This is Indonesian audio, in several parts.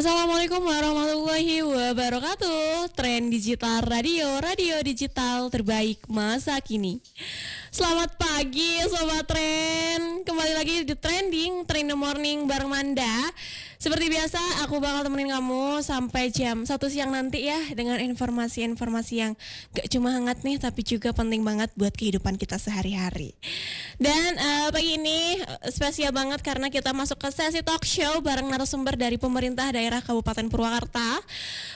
Assalamualaikum warahmatullahi wabarakatuh. Tren digital radio, radio digital terbaik masa kini. Selamat pagi Sobat Tren. Kembali lagi di Trending, Trend the Morning bareng Manda. Seperti biasa aku bakal temenin kamu sampai jam 1 siang nanti ya, dengan informasi-informasi yang gak cuma hangat nih, tapi juga penting banget buat kehidupan kita sehari-hari. Dan pagi ini spesial banget karena kita masuk ke sesi talk show bareng narasumber dari pemerintah daerah Kabupaten Purwakarta.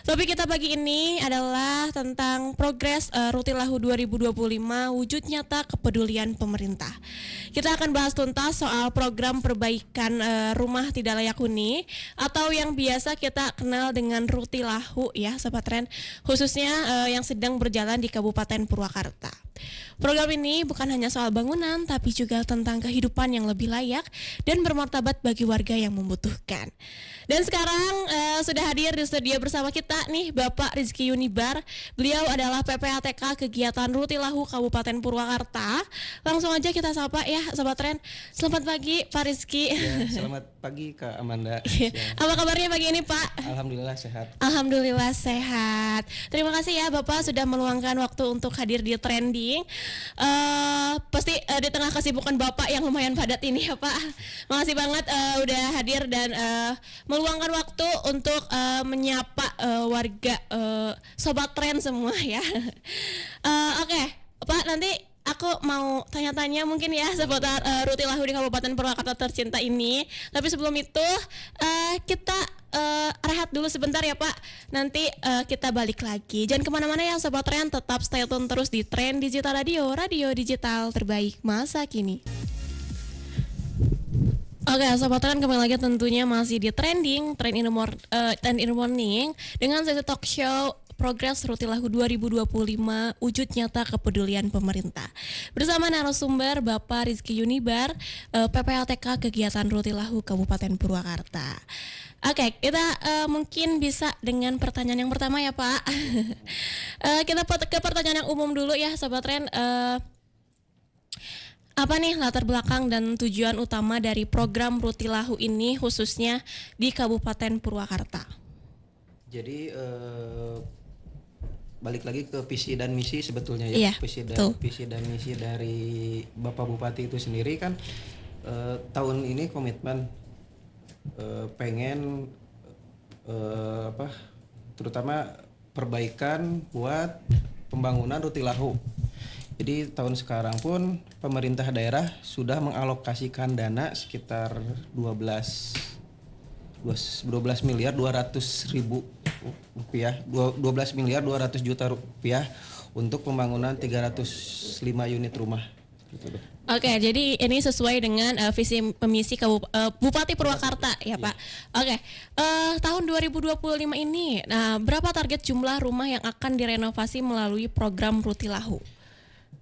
Topik kita pagi ini adalah tentang progres Rutilahu 2025, wujud nyata kepedulian pemerintah. Kita akan bahas tuntas soal program perbaikan rumah tidak layak huni atau yang biasa kita kenal dengan Rutilahu ya Sobat Tren, khususnya yang sedang berjalan di Kabupaten Purwakarta. Program ini bukan hanya soal bangunan, tapi juga tentang kehidupan yang lebih layak dan bermartabat bagi warga yang membutuhkan. Dan sekarang sudah hadir di studio bersama kita nih Bapak Rizky Yunibar. Beliau adalah PPATK Kegiatan Rutilahu Kabupaten Purwakarta. Langsung aja kita sapa ya Sobat Tren. Selamat pagi Pak Rizky. Ya, selamat pagi Kak Amanda. Apa kabarnya pagi ini Pak? Alhamdulillah sehat. Alhamdulillah sehat. Terima kasih ya Bapak sudah meluangkan waktu untuk hadir di Trending. Pasti di tengah kesibukan Bapak yang lumayan padat ini ya Pak. Makasih banget udah hadir dan meluangkan waktu untuk menyapa warga Sobat Tren semua ya. Oke, Pak, nanti aku mau tanya-tanya mungkin ya seputar Rutilahu di Kabupaten Purwakarta tercinta ini. Tapi sebelum itu kita rehat dulu sebentar ya Pak. Nanti kita balik lagi. Jangan kemana-mana ya Sobat Tren, tetap stay tune terus di Tren Digital Radio, radio digital terbaik masa kini. Oke, Sobat Tren, kembali lagi tentunya masih di Trending, Trend in the Morning dengan sesi talk show Progres Rutilahu 2025, wujud nyata kepedulian pemerintah. Bersama narasumber Bapak Rizky Yunibar, PPATK Kegiatan Rutilahu Kabupaten Purwakarta. Oke, kita mungkin bisa dengan pertanyaan yang pertama ya Pak. Kita ke pertanyaan yang umum dulu ya Sobat Tren. Apa nih latar belakang dan tujuan utama dari program Rutilahu ini khususnya di Kabupaten Purwakarta? Jadi balik lagi ke visi dan misi sebetulnya ya. Iya, Visi dan misi dari Bapak Bupati itu sendiri kan tahun ini komitmen pengen terutama perbaikan buat pembangunan Rutilahu. Jadi tahun sekarang pun pemerintah daerah sudah mengalokasikan dana sekitar 12 miliar 200 ribu rupiah, 12 miliar 200 juta rupiah untuk pembangunan 305 unit rumah. Oke, jadi ini sesuai dengan visi misi Bupati Purwakarta ya Pak. Oke, tahun 2025 ini, berapa target jumlah rumah yang akan direnovasi melalui program Rutilahu?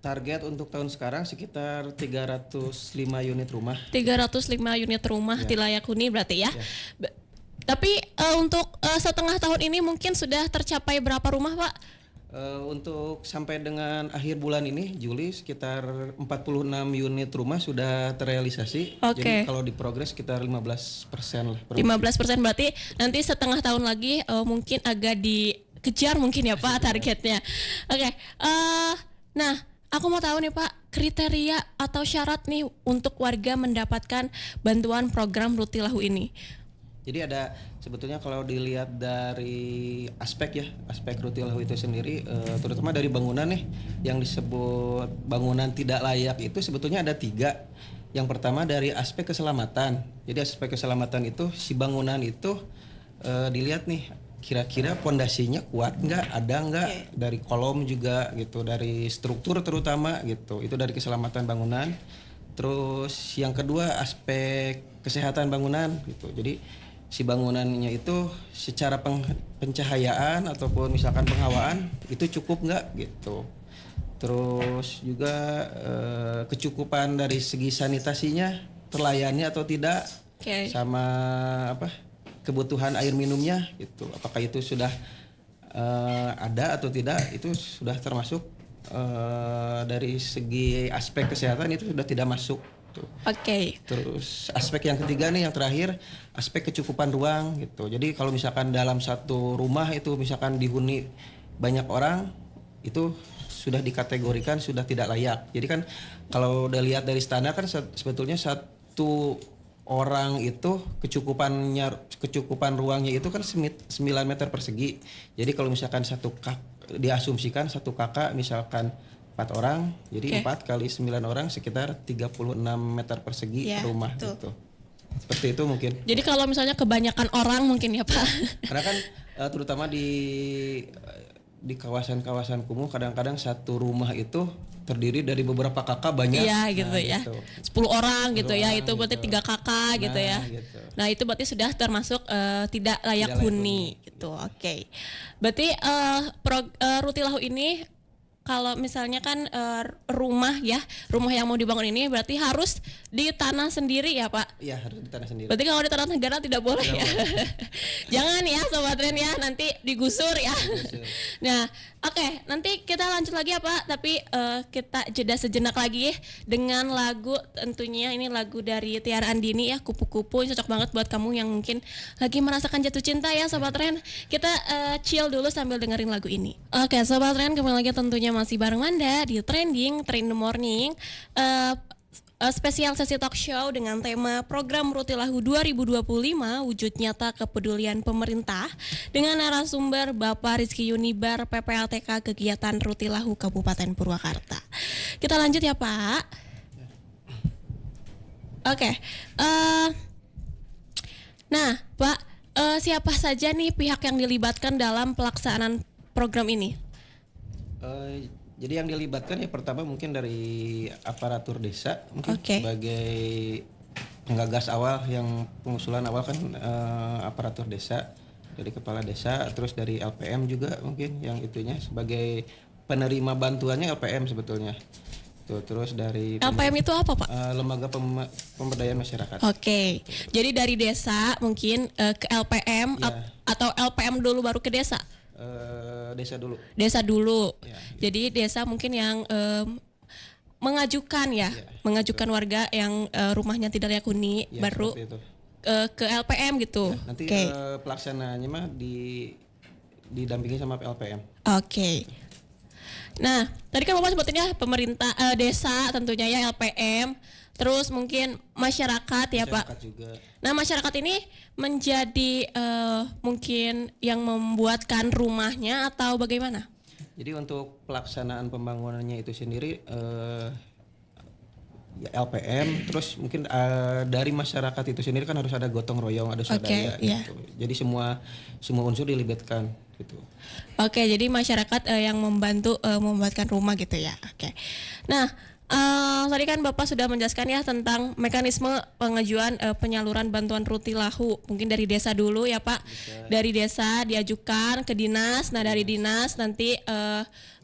Target untuk tahun sekarang sekitar 305 unit rumah. 305 unit rumah ya. tidak layak huni berarti ya. Tapi untuk setengah tahun ini mungkin sudah tercapai berapa rumah Pak? Untuk sampai dengan akhir bulan ini Juli sekitar 46 unit rumah sudah terrealisasi. Jadi kalau di progres sekitar 15% lah. 15% berarti nanti setengah tahun lagi mungkin agak dikejar mungkin ya Pak targetnya. Oke. Nah, aku mau tahu nih Pak, kriteria atau syarat nih untuk warga mendapatkan bantuan program Rutilahu ini. Jadi ada sebetulnya kalau dilihat dari aspek Rutilahu itu sendiri, terutama dari bangunan nih yang disebut bangunan tidak layak itu sebetulnya ada 3. Yang pertama dari aspek keselamatan. Jadi aspek keselamatan itu si bangunan itu dilihat nih kira-kira pondasinya kuat nggak, ada nggak, dari kolom juga gitu, dari struktur terutama gitu, itu dari keselamatan bangunan. Terus yang kedua aspek kesehatan bangunan gitu, jadi si bangunannya itu secara pencahayaan ataupun misalkan penghawaan itu cukup nggak gitu. Terus juga kecukupan dari segi sanitasinya terlayani atau tidak, sama kebutuhan air minumnya gitu, apakah itu sudah ada atau tidak, itu sudah termasuk dari segi aspek kesehatan itu sudah tidak masuk gitu. Oke. Terus aspek yang ketiga nih yang terakhir, aspek kecukupan ruang gitu. Jadi kalau misalkan dalam satu rumah itu misalkan dihuni banyak orang, itu sudah dikategorikan sudah tidak layak. Jadi kan kalau udah lihat dari standar kan sebetulnya satu orang itu kecukupan ruangnya itu kan 9 meter persegi. Jadi kalau misalkan diasumsikan satu kakak misalkan 4 orang, jadi 4 kali 9 orang sekitar 36 meter persegi rumah gitu. Seperti itu mungkin. Jadi kalau misalnya kebanyakan orang mungkin ya Pak. Karena kan terutama di kawasan-kawasan kumuh kadang-kadang satu rumah itu terdiri dari beberapa kakak banyak. Iya gitu ya. Gitu. 10 orang gitu ya, itu berarti 3 kakak gitu ya. Gitu. Nah itu berarti sudah termasuk tidak layak huni gitu. Oke. Berarti Rutilahu ini kalau misalnya kan rumah yang mau dibangun ini berarti harus di tanah sendiri ya Pak? Iya harus di tanah sendiri. Berarti kalau di tanah negara tidak boleh ya? Jangan ya Sobat Tren ya, nanti digusur ya. Nah oke, nanti kita lanjut lagi ya Pak, tapi kita jeda sejenak lagi dengan lagu, tentunya ini lagu dari Tiara Andini ya, Kupu-Kupu. Ini cocok banget buat kamu yang mungkin lagi merasakan jatuh cinta ya Sobat Tren. Kita chill dulu sambil dengerin lagu ini. Oke Sobat Tren, kembali lagi tentunya masih bareng Anda di Trending, Trend the Morning. Spesial sesi talk show dengan tema program Rutilahu 2025 wujud nyata kepedulian pemerintah dengan narasumber Bapak Rizky Yunibar PPLTK kegiatan Rutilahu Kabupaten Purwakarta. Kita lanjut ya Pak. Oke. Nah Pak, siapa saja nih pihak yang dilibatkan dalam pelaksanaan program ini? Jadi yang dilibatkan ya pertama mungkin dari aparatur desa mungkin sebagai penggagas awal, yang pengusulan awal kan aparatur desa, dari kepala desa, terus dari LPM juga mungkin yang itunya sebagai penerima bantuannya LPM sebetulnya. Tuh, terus dari LPM itu apa Pak? Lembaga Pemberdayaan Masyarakat. Oke. Jadi dari desa mungkin ke LPM atau LPM dulu baru ke desa? Desa dulu. Ya, gitu. Jadi desa mungkin yang mengajukan mengajukan warga yang rumahnya tidak layak huni baru ke LPM gitu. Ya, nanti pelaksanaannya mah didampingi sama LPM. Oke. Nah, tadi kan Bapak sebutinnya pemerintah desa tentunya ya LPM. Terus mungkin masyarakat ya Pak. Juga. Nah masyarakat ini menjadi mungkin yang membuatkan rumahnya atau bagaimana? Jadi untuk pelaksanaan pembangunannya itu sendiri LPM, terus mungkin dari masyarakat itu sendiri kan harus ada gotong royong, ada swadaya gitu. Jadi semua unsur dilibatkan gitu. Oke, jadi masyarakat yang membantu membuatkan rumah gitu ya. Oke. Nah, tadi kan Bapak sudah menjelaskan ya tentang mekanisme pengajuan penyaluran bantuan Rutilahu. Mungkin dari desa dulu ya Pak. Dari desa diajukan ke dinas. Nah dari dinas nanti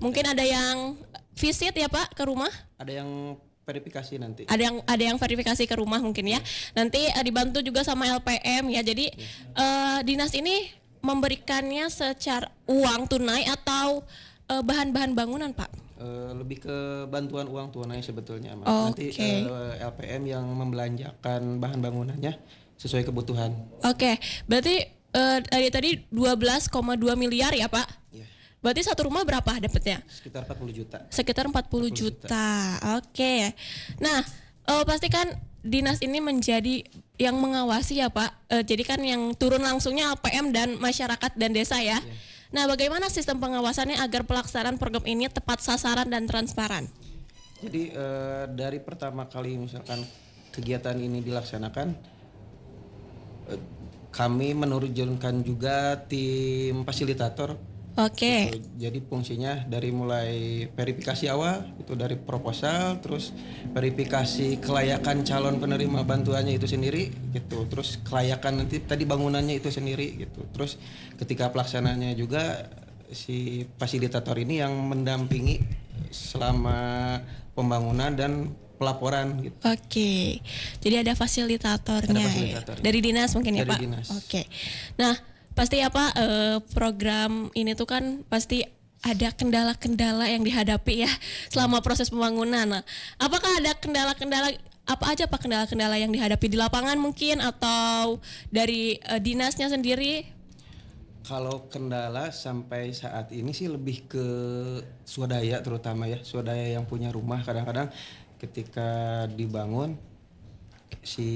mungkin ada yang visit ya Pak ke rumah. Ada yang verifikasi nanti. Ada yang verifikasi ke rumah mungkin ya. Nanti dibantu juga sama LPM ya. Jadi dinas ini memberikannya secara uang tunai atau bahan-bahan bangunan Pak? Lebih ke bantuan uang tunai sebetulnya, nanti LPM yang membelanjakan bahan bangunannya sesuai kebutuhan. Oke, berarti tadi 12,2 miliar ya Pak? Yeah. Berarti satu rumah berapa dapatnya? Sekitar 40 juta. Sekitar 40 juta. Oke. Nah, pasti kan dinas ini menjadi yang mengawasi ya Pak. Jadi kan yang turun langsungnya LPM dan masyarakat dan desa ya. Yeah. Nah, bagaimana sistem pengawasannya agar pelaksanaan program ini tepat sasaran dan transparan? Jadi dari pertama kali misalkan kegiatan ini dilaksanakan, kami menurunkan juga tim fasilitator. Oke. Gitu. Jadi fungsinya dari mulai verifikasi awal itu dari proposal, terus verifikasi kelayakan calon penerima bantuannya itu sendiri gitu, terus kelayakan nanti tadi bangunannya itu sendiri gitu, terus ketika pelaksanaannya juga si fasilitator ini yang mendampingi selama pembangunan dan pelaporan gitu. Oke. Jadi ada fasilitatornya. Ada fasilitator. Dari dinas mungkin ya dari Pak. Dinas. Oke. Nah, pasti ya Pak, program ini tuh kan pasti ada kendala-kendala yang dihadapi ya selama proses pembangunan. Nah, apakah ada kendala-kendala apa aja Pak kendala-kendala yang dihadapi di lapangan mungkin atau dari dinasnya sendiri? Kalau kendala sampai saat ini sih lebih ke swadaya terutama ya, swadaya yang punya rumah. Kadang-kadang ketika dibangun si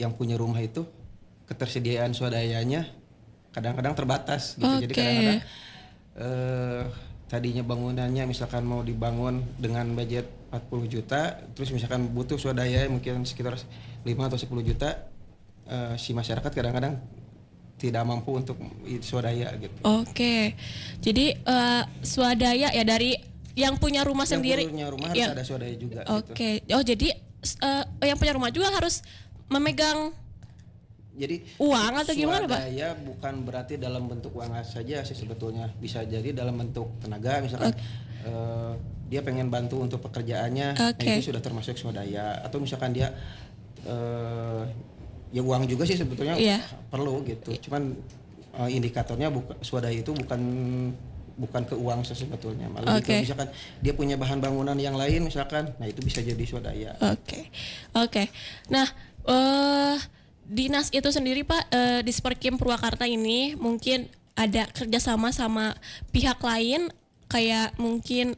yang punya rumah itu ketersediaan swadayanya kadang-kadang terbatas gitu. Jadi kadang-kadang tadinya bangunannya misalkan mau dibangun dengan budget 40 juta, terus misalkan butuh swadaya mungkin sekitar 5 atau 10 juta, si masyarakat kadang-kadang tidak mampu untuk swadaya gitu. Oke. Jadi swadaya ya dari yang punya rumah Yang sendiri. punya rumah harus ada swadaya juga gitu. Oke. Oh jadi yang punya rumah juga harus memegang Jadi uang atau gimana Pak? swadaya bukan berarti dalam bentuk uang saja sih sebetulnya, bisa jadi dalam bentuk tenaga misalkan dia pengen bantu untuk pekerjaannya, nah itu sudah termasuk swadaya. Atau misalkan dia ya uang juga sih sebetulnya perlu gitu. Cuman indikatornya swadaya itu bukan ke uang sebetulnya, malah itu misalkan dia punya bahan bangunan yang lain misalkan, nah itu bisa jadi swadaya. Oke. Nah, dinas itu sendiri Pak, di Disperkim Purwakarta ini mungkin ada kerjasama sama pihak lain, kayak mungkin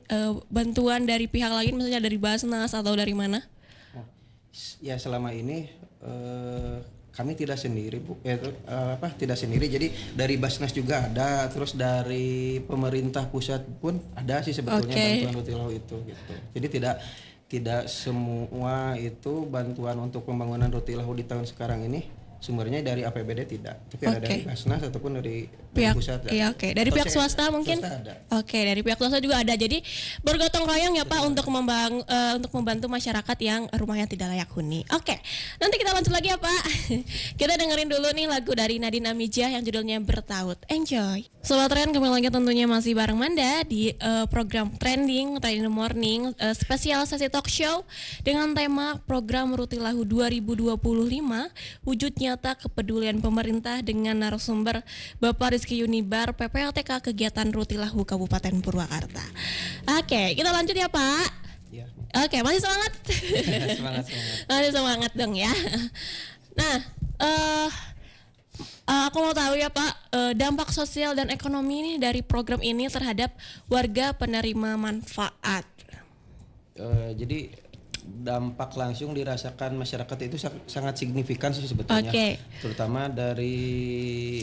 bantuan dari pihak lain, misalnya dari Basnas atau dari mana? Ya selama ini kami tidak sendiri tidak sendiri. Jadi dari Basnas juga ada, terus dari pemerintah pusat pun ada sih sebetulnya bantuan Rutilahu itu gitu. Jadi tidak semua itu bantuan untuk pembangunan Rutilahu di tahun sekarang ini sumbernya dari APBD tidak, tapi ada dari Basnas ataupun dari pihak pusat. Iya, dari pihak swasta mungkin. Dari pihak swasta juga ada. Jadi bergotong royong ya Pak untuk membantu masyarakat yang rumahnya tidak layak huni. Nanti kita lanjut lagi ya Pak. Kita dengerin dulu nih lagu dari Nadine Amijah yang judulnya Bertaut. Enjoy. Sobat Tren, kembali lagi tentunya masih bareng Manda di program Trending Trend in the Morning, spesial sesi talk show dengan tema program Rutilahu 2025 wujud nyata kepedulian pemerintah dengan narasumber Bapak Rizky Yunibar, PPLTK Kegiatan Rutilahu Kabupaten Purwakarta. Kita lanjut ya Pak. Ya. Masih semangat? semangat. Masih semangat dong ya. Nah, aku mau tahu ya Pak, dampak sosial dan ekonomi ini dari program ini terhadap warga penerima manfaat. Jadi dampak langsung dirasakan masyarakat itu sangat signifikan sih sebetulnya, terutama dari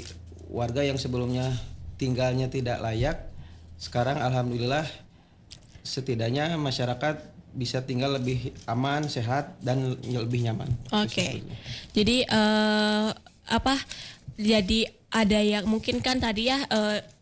warga yang sebelumnya tinggalnya tidak layak, sekarang alhamdulillah setidaknya masyarakat bisa tinggal lebih aman, sehat dan lebih nyaman. Jadi jadi ada yang mungkin kan tadi ya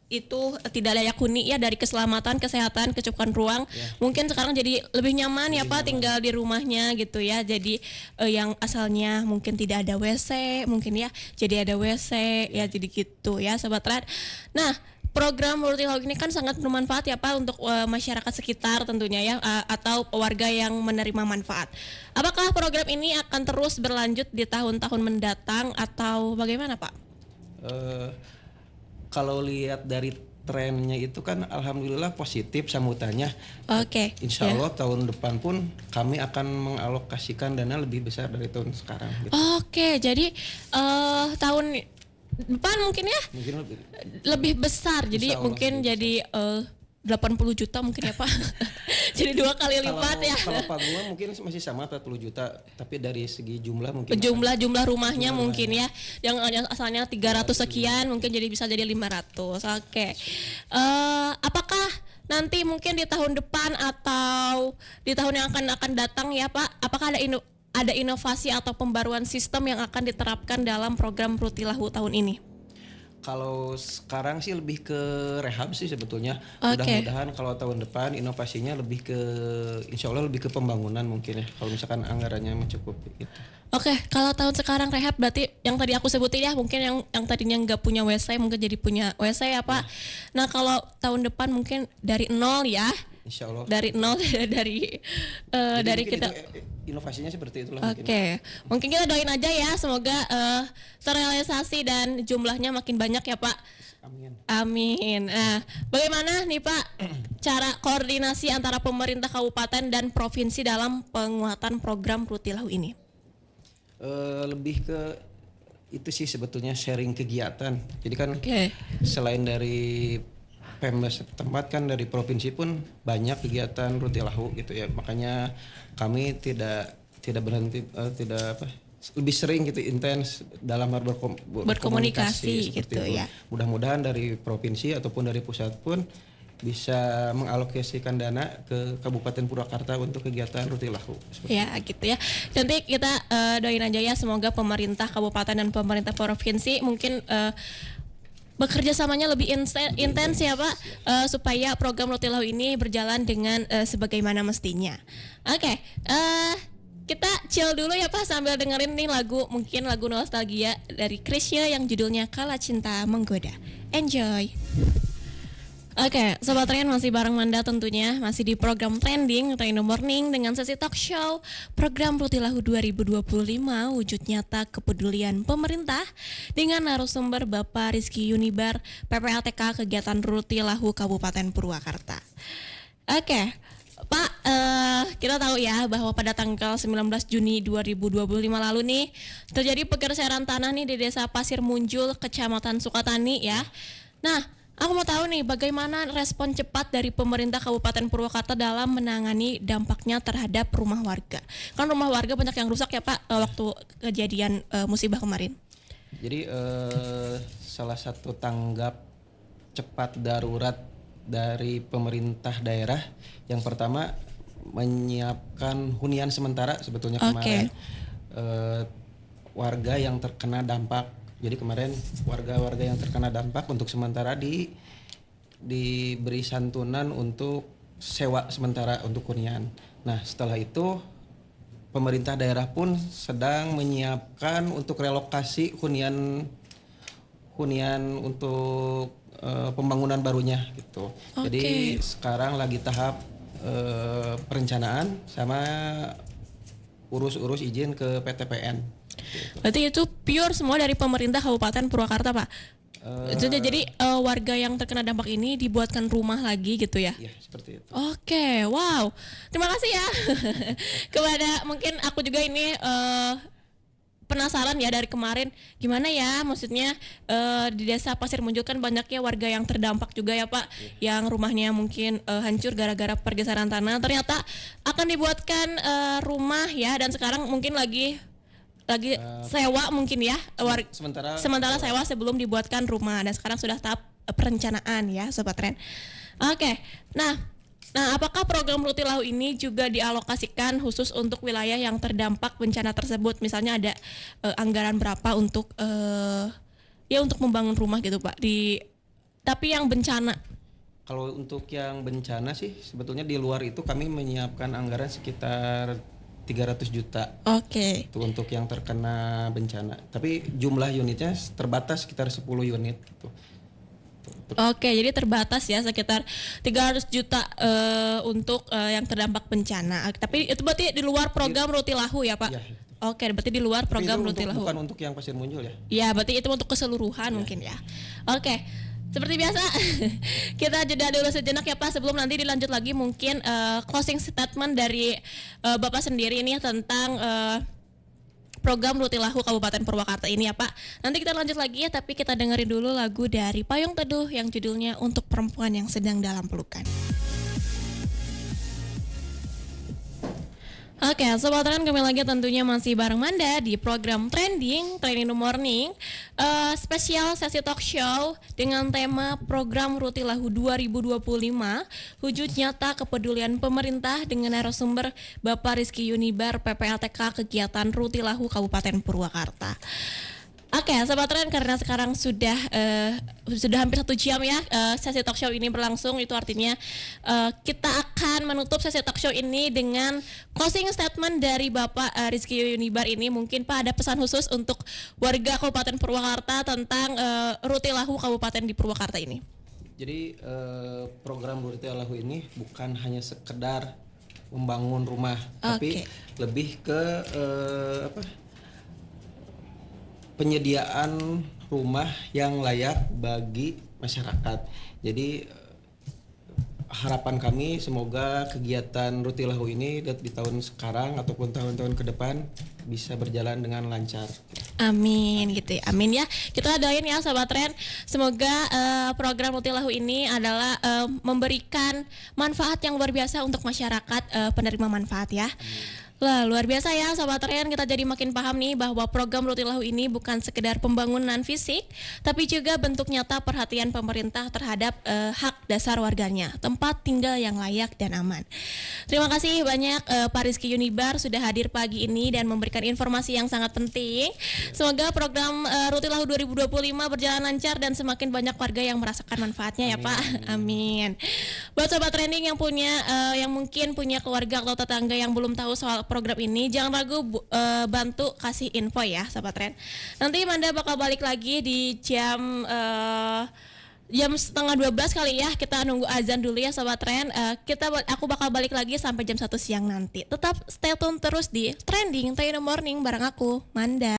itu tidak layak huni ya, dari keselamatan, kesehatan, kecukupan ruang. Mungkin sekarang jadi lebih nyaman ya Pak tinggal di rumahnya gitu ya. Jadi yang asalnya mungkin tidak ada WC mungkin ya jadi ada WC ya, jadi gitu ya Sobat Red. Nah, program Rutilahu ini kan sangat bermanfaat ya Pak untuk masyarakat sekitar tentunya ya, atau warga yang menerima manfaat. Apakah program ini akan terus berlanjut di tahun-tahun mendatang atau bagaimana Pak? Kalau lihat dari trennya itu kan alhamdulillah positif sambutannya. Insya Allah tahun depan pun kami akan mengalokasikan dana lebih besar dari tahun sekarang gitu. Jadi tahun depan mungkin ya mungkin lebih besar, jadi mungkin jadi 80 juta mungkin ya Pak. Jadi 2 kali lipat ya. Kalau panggungan mungkin masih sama 40 juta, tapi dari segi jumlah mungkin jumlah rumahnya mungkin ya, yang asalnya 300 sekian mungkin jadi bisa jadi 500. Apakah nanti mungkin di tahun depan atau di tahun yang akan datang ya Pak, apakah ada inovasi atau pembaruan sistem yang akan diterapkan dalam program Rutilahu tahun ini? Kalau sekarang sih lebih ke rehab sih sebetulnya. Mudah-mudahan kalau tahun depan inovasinya lebih ke, insya Allah lebih ke pembangunan mungkin ya. Kalau misalkan anggarannya mencukupi gitu. Kalau tahun sekarang rehab berarti yang tadi aku sebutin ya, mungkin yang tadinya nggak punya WC mungkin jadi punya WC ya Pak. Nah kalau tahun depan mungkin dari nol ya. Insya Allah. Dari nol dari kita. Inovasinya seperti itulah. Mungkin kita doain aja ya, semoga terrealisasi dan jumlahnya makin banyak ya Pak. Amin. Amin. Nah, bagaimana nih Pak cara koordinasi antara pemerintah kabupaten dan provinsi dalam penguatan program Rutilahu ini? Lebih ke itu sih sebetulnya sharing kegiatan. Jadi kan Oke. selain dari Pemda setempat kan dari provinsi pun banyak kegiatan Rutilahu gitu ya. Makanya kami tidak berhenti tidak apa lebih sering gitu intens dalam hal Berkomunikasi seperti gitu itu. ya. Mudah-mudahan dari provinsi ataupun dari pusat pun bisa mengalokasikan dana ke Kabupaten Purwakarta untuk kegiatan Rutilahu. Ya gitu ya. Nanti kita doain aja ya semoga pemerintah kabupaten dan pemerintah provinsi mungkin bekerja samanya lebih intens ya Pak, supaya program Rutilahu ini berjalan dengan sebagaimana mestinya. Oke, kita chill dulu ya Pak sambil dengerin nih lagu, mungkin lagu nostalgia dari Chrisye yang judulnya Kala Cinta Menggoda. Enjoy. Oke, Sobat Tren masih bareng Manda tentunya, masih di program Trending, Trending Morning dengan sesi talk show program Rutilahu 2025 wujud nyata kepedulian pemerintah dengan narasumber Bapak Rizky Yunibar, PPLTK Kegiatan Rutilahu Kabupaten Purwakarta. Oke, Pak, kita tahu ya bahwa pada tanggal 19 Juni 2025 lalu nih terjadi pergeseran tanah nih di Desa Pasir Munjul, Kecamatan Sukatani ya. Nah, aku mau tahu nih bagaimana respon cepat dari pemerintah Kabupaten Purwakarta dalam menangani dampaknya terhadap rumah warga. Kan rumah warga banyak yang rusak ya Pak waktu kejadian musibah kemarin. Jadi salah satu tanggap cepat darurat dari pemerintah daerah yang pertama menyiapkan hunian sementara sebetulnya kemarin warga yang terkena dampak. Jadi kemarin warga-warga yang terkena dampak untuk sementara diberi santunan untuk sewa sementara untuk hunian. Nah setelah itu pemerintah daerah pun sedang menyiapkan untuk relokasi hunian untuk pembangunan barunya gitu. Jadi sekarang lagi tahap perencanaan sama urus izin ke PTPN. Berarti itu pure semua dari pemerintah Kabupaten Purwakarta Pak. Jadi warga yang terkena dampak ini dibuatkan rumah lagi gitu ya? Iya seperti itu. Oke, wow. Terima kasih ya kepada mungkin aku juga ini penasaran ya dari kemarin gimana ya maksudnya di Desa Pasir Munjul kan banyaknya warga yang terdampak juga ya Pak, yang rumahnya mungkin hancur gara-gara pergeseran tanah. Ternyata akan dibuatkan rumah ya, dan sekarang mungkin lagi sewa mungkin ya sementara sewa sebelum dibuatkan rumah, dan sekarang sudah tahap perencanaan ya Sobat Tren. Oke. Nah, apakah program Rutilahu ini juga dialokasikan khusus untuk wilayah yang terdampak bencana tersebut? Misalnya ada anggaran berapa untuk untuk membangun rumah gitu Pak, tapi yang bencana. Kalau untuk yang bencana sih sebetulnya di luar itu kami menyiapkan anggaran sekitar 300 juta. Oke. Itu untuk yang terkena bencana. Tapi jumlah unitnya terbatas sekitar 10 unit gitu. Oke, jadi terbatas ya sekitar 300 juta untuk yang terdampak bencana. Tapi itu berarti di luar program Rutilahu ya Pak? Iya. Oke, berarti di luar program Rutilahu. Bukan untuk yang Pasir Munjul ya? Iya, berarti itu untuk keseluruhan mungkin ya. Oke. Seperti biasa kita jeda dulu sejenak ya Pak, sebelum nanti dilanjut lagi mungkin closing statement dari Bapak sendiri ini tentang program Rutilahu Kabupaten Purwakarta ini ya Pak. Nanti kita lanjut lagi ya, tapi kita dengerin dulu lagu dari Payung Teduh yang judulnya Untuk Perempuan yang Sedang Dalam Pelukan. Oke, Sobat Tren, kembali lagi tentunya masih bareng Manda di program Trending in the Morning, spesial sesi talk show dengan tema program Rutilahu 2025 wujud nyata kepedulian pemerintah dengan narasumber Bapak Rizky Yunibar, PPLTK Kegiatan Rutilahu Kabupaten Purwakarta. Oke, Sobat Tren, karena sekarang sudah hampir 1 jam ya sesi talk show ini berlangsung, itu artinya kita akan menutup sesi talk show ini dengan closing statement dari Bapak Rizky Yunibar ini. Mungkin Pak ada pesan khusus untuk warga Kabupaten Purwakarta tentang Rutilahu Kabupaten di Purwakarta ini. Jadi program Rutilahu ini bukan hanya sekedar membangun rumah, tapi lebih ke penyediaan rumah yang layak bagi masyarakat. Jadi harapan kami semoga kegiatan Rutilahu ini di tahun sekarang ataupun tahun-tahun ke depan bisa berjalan dengan lancar. Amin gitu ya. Amin ya. Kita doain ya Sobat Tren. Semoga program Rutilahu ini adalah memberikan manfaat yang luar biasa untuk masyarakat penerima manfaat ya. Lah, luar biasa ya Sobat Tren, kita jadi makin paham nih bahwa program Rutilahu ini bukan sekedar pembangunan fisik, tapi juga bentuk nyata perhatian pemerintah terhadap hak dasar warganya, tempat tinggal yang layak dan aman. Terima kasih banyak Pak Rizky Yunibar sudah hadir pagi ini dan memberikan informasi yang sangat penting. Semoga program Rutilahu 2025 berjalan lancar dan semakin banyak warga yang merasakan manfaatnya ya Pak. Amin. Buat Sobat Trending yang punya yang mungkin punya keluarga atau tetangga yang belum tahu soal program ini, jangan ragu bantu kasih info ya Sobat Tren. Nanti Manda bakal balik lagi di jam jam setengah 12 kali ya. Kita nunggu azan dulu ya Sobat Tren. Aku bakal balik lagi sampai jam 1 siang nanti. Tetap stay tune terus di Trending Tayno Morning bareng aku Manda.